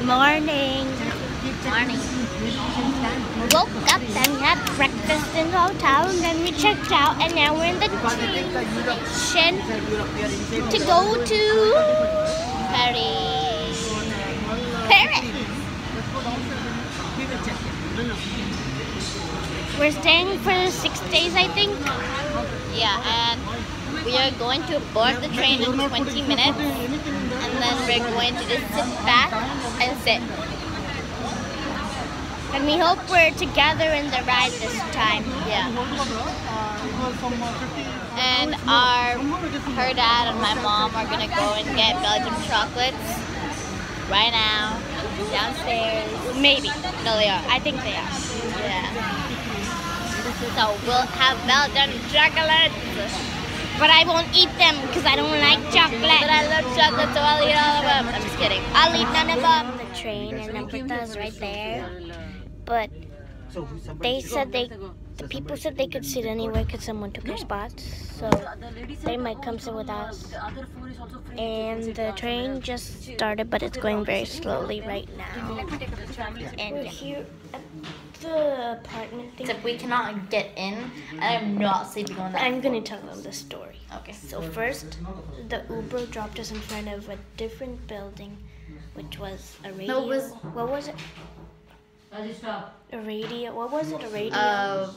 Morning. Morning. Woke up and had breakfast in the hotel, and then we checked out, and now we're in the train to go to Paris. We're staying for 6 days, I think. Yeah, and we are going to board the train in 20 minutes, and then we're going to just sit back and sit. And we hope we're together in the ride this time. Yeah. And her dad and my mom are gonna go and get Belgian chocolates right now downstairs. Maybe. No, they are. I think they are. Yeah. So we'll have Belgian chocolates. But I won't eat them because I don't like chocolate. But I love chocolate, so I'll eat all of them. I'm just kidding. I'll eat none of them. The train and Amrita's right there. But they said the people said they could sit anywhere because someone took their spots. So they might come sit with us. And the train just started, but it's going very slowly right now. And we're here at the apartment thing. Except we cannot get in. I'm not sleeping on that. I'm gonna tell them the story. Okay. So first, the Uber dropped us in front of a different building, which was a radio. No, it was. What was it? A radio. What was it? A radio?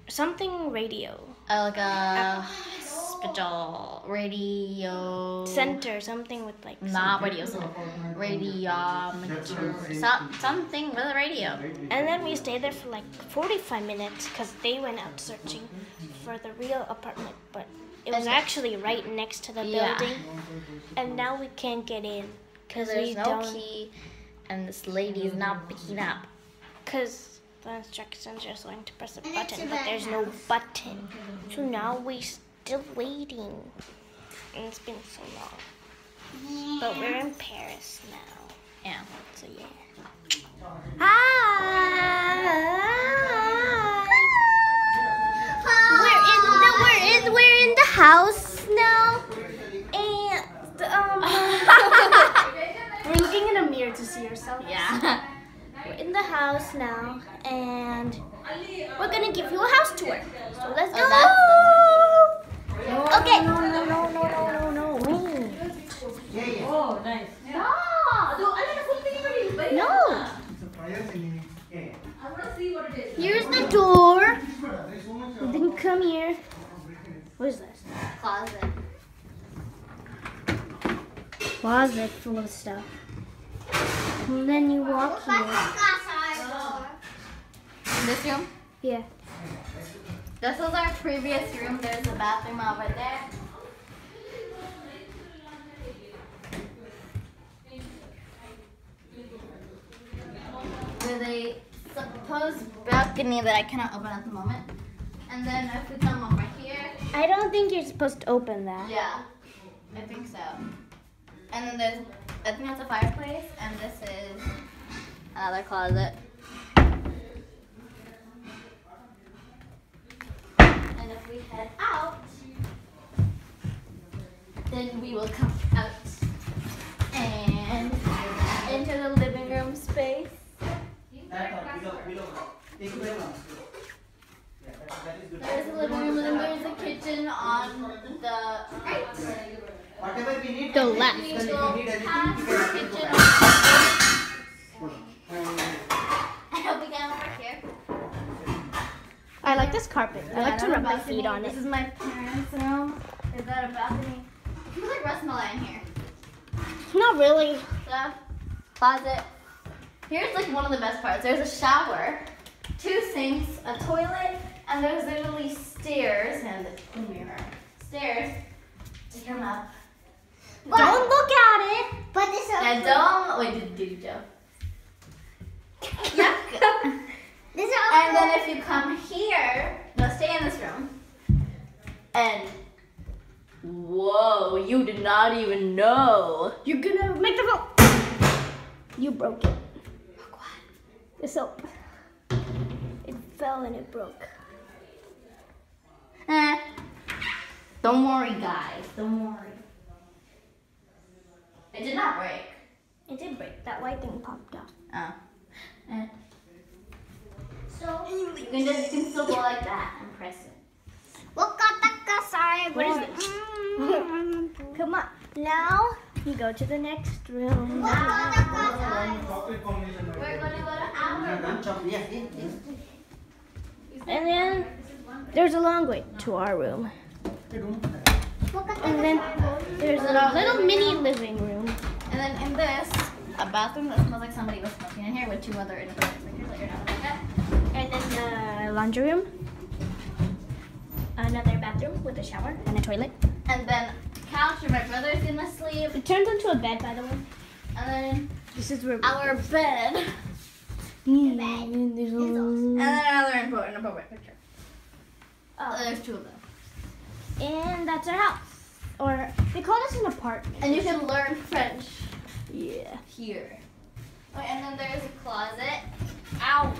Something radio. Like a hospital radio Center. Something with like. Not radio center. Radiometer. Something with a radio. And then we stayed there for like 45 minutes because they went out searching for the real apartment, but it was actually right next to the building. And now we can't get in because There's no key. And this lady is not picking up. Because the instructions are going to press a button, but there's no button. So now we're still waiting. And it's been so long. But we're in Paris now. Yeah. So yeah. Hi! We're in the house now. And we're looking in a mirror to see ourselves. Yeah. We're in the house now, and we're gonna give you a house tour. So let's go. Okay. No. Wait. Oh, nice. No. Here's the door. Then come here. What is this? Closet full of stuff. And then you walk here. This room? Yeah. This was our previous room. There's a bathroom over there. With a supposed balcony that I cannot open at the moment. And then if we come over here. I don't think you're supposed to open that. Yeah, I think so. And then there's, I think that's a fireplace, and this is another closet. And if we head out, then we will come out and into the living room space. There's a living room, and then there's a kitchen on the right. The left. We will have the kitchen on and we get over here. I like this carpet. I like to rub my feet on This it. is my parents' room. Is that a balcony? It feels like Rasmalai in here. Not really. So, closet. Here's like one of the best parts. There's a shower, 2 sinks, a toilet, and there's literally stairs and a mirror. Stairs to come up. Don't look at it. But this is And don't wait, did you Joe? Yuck. this is And then if you come here, no, stay in this room. And whoa, you did not even know. You're gonna make the phone. You broke it. Look what? So it fell and it broke. Don't worry, guys. Don't worry. It did not break. It did break. That white thing popped off. Oh. And So, you can still go like that and press it. What is this? Come on. Now you go to the next room. We're gonna go to our room. And then there's a long way to our room. And then there's a little mini living room. And then in this, a bathroom that smells like somebody was smoking in here with 2 other independent figures that you're not looking at. And then the laundry room. Another bathroom with a shower and a toilet. And then couch where my brother's gonna sleep. It turns into a bed, by the way. And then This is where our bed. And And then another inappropriate picture. There's 2 of them. And that's our house. Or they call this an apartment. And you can learn French Yeah. here. Oh, and then there's a closet. Ow.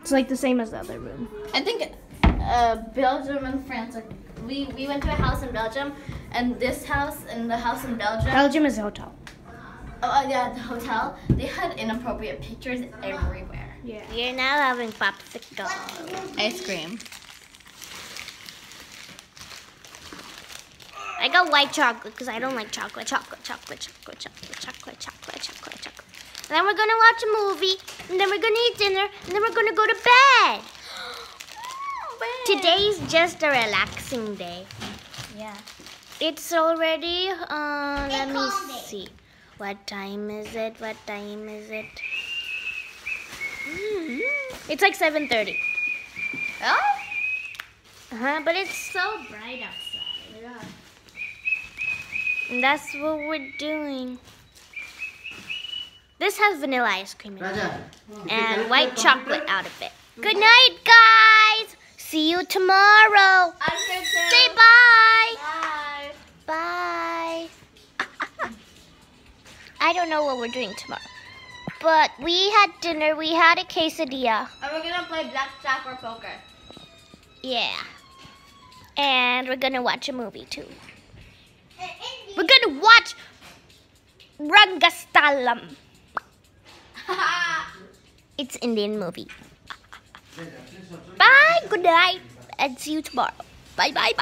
It's like the same as the other room. I think Belgium and France are. We went to a house in Belgium, and this house and the house in Belgium. Belgium is a hotel. Oh yeah, the hotel. They had inappropriate pictures everywhere. Yeah. You're now having popsicle. Ice cream. I got white chocolate because I don't like chocolate. Chocolate. And then we're gonna watch a movie, and then we're gonna eat dinner, and then we're gonna go to bed. Today's just a relaxing day. Yeah. It's already, let me called it. see. What time is it? It's like 7:30. Oh? But it's so bright outside. Yeah. And that's what we're doing. This has vanilla ice cream in it. And white chocolate out of it. Good night, guys. See you tomorrow. I'm good too. Say bye. Bye. Bye. I don't know what we're doing tomorrow. But we had dinner. We had a quesadilla. And we're gonna play blackjack or poker. Yeah. And we're going to watch a movie too. We're going to watch Rangastalam. It's Indian movie. Bye. Good night. And see you tomorrow. Bye. Bye.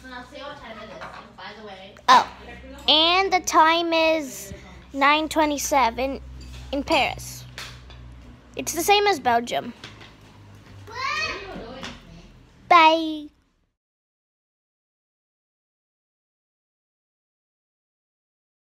So now say what time it is, by the way. Oh. And the time is 9:27 in Paris. It's the same as Belgium. Bye.